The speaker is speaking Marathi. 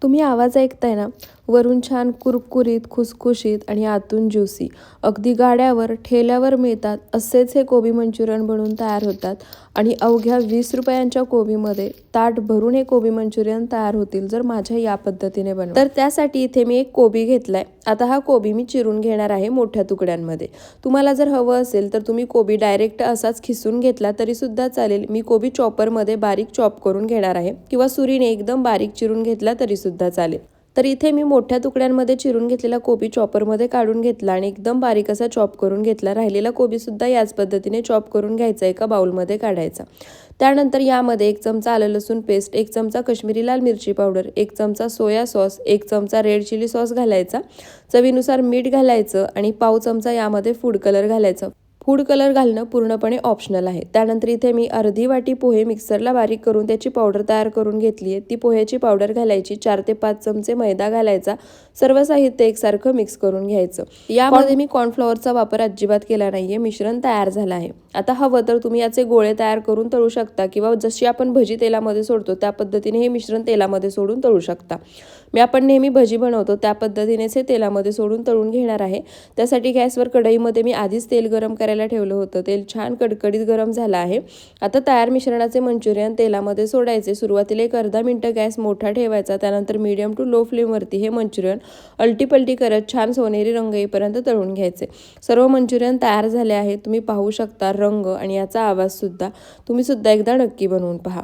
तुम्ही आवाज ऐकताय ना, वरून छान कुरकुरीत, खुसखुशीत आणि आतून ज्युसी अगदी गाड्यावर, ठेल्यावर मिळतात असेच हे कोबी मंचुरियन बनवून तयार होतात आणि अवघ्या 20 रुपयांच्या कोबीमध्ये ताट भरून हे कोबी मंचुरियन तयार होतील जर माझ्या या पद्धतीने बनवलं तर. त्यासाठी इथे मी एक कोबी घेतलाय. आता हा कोबी मी चिरून घेणार आहे मोठ्या तुकड्यांमध्ये. तुम्हाला जर हवं असेल तर तुम्ही कोबी डायरेक्ट असाच खिसून घेतला तरी सुद्धा चालेल. मी कोबी चॉपरमध्ये बारीक चॉप करून घेणार आहे किंवा सुरीने एकदम बारीक चिरून घेतला तरी सुद्धा चालेल. तर इथे मी मोठ्या तुकड्यांमध्ये चिरून घेतलेला कोबी चॉपरमध्ये काढून घेतला आणि एकदम बारीक असा चॉप करून घेतला. राहिलेला कोबी सुद्धा याच पद्धतीने चॉप करून घ्यायचा, एका बाउलमध्ये काढायचा. त्यानंतर यामध्ये 1 चमचा आलं लसूण पेस्ट, 1 चमचा काश्मीरी लाल मिरची पावडर, 1 चमचा सोया सॉस, 1 चमचा रेड चिली सॉस घालायचा, चवीनुसार मीठ घालायचं आणि पाव चमचा यामध्ये फूड कलर घालायचं. फूड कलर घालणं पूर्णपणे ऑप्शनल आहे. त्यानंतर इथे मी अर्धी वाटी पोहे मिक्सरला बारीक करून त्याची पावडर तयार करून घेतली आहे. ती पोह्याची पावडर घालायची, 4 ते 5 चमचे मैदा घालायचा, सर्व साहित्य एकसारखं मिक्स करून घ्यायचं. यामध्ये मी कॉर्नफ्लॉवरचा वापर अजिबात केला नाहीये. मिश्रण तयार झालं आहे. आता हवं तर तुम्ही याचे गोळे तयार करून तळू शकता किंवा जशी आपण भजी तेलामध्ये सोडतो त्या पद्धतीने हे मिश्रण तेलामध्ये सोडून तळू शकता. आपण नेहमी भजी बनवतो त्या पद्धतीनेच हे तेलामध्ये सोडून तळून घेणार आहे. त्यासाठी गॅसवर कढईमध्ये मी आधीच तेल गरम करायला ठेवलं होतं. तेल छान कडकडीत गरम झालं आहे. आता तयार मिश्रणाचे मंचुरियन तेलामध्ये सोडायचे. सुरुवातीला एक अर्धा मिनिट गॅस मोठा ठेवायचा. त्यानंतर मीडियम टू लो फ्लेमवरती हे मंचुरियन अलटीपलटी करत छान सोनेरी रंग येईपर्यंत तळून घ्यायचे. सर्व मंचुरियन तयार झाले आहे. तुम्ही पाहू शकता रंग आणि याचा आवाज सुद्धा. तुम्ही सुद्धा एकदा नक्की बनवून पहा.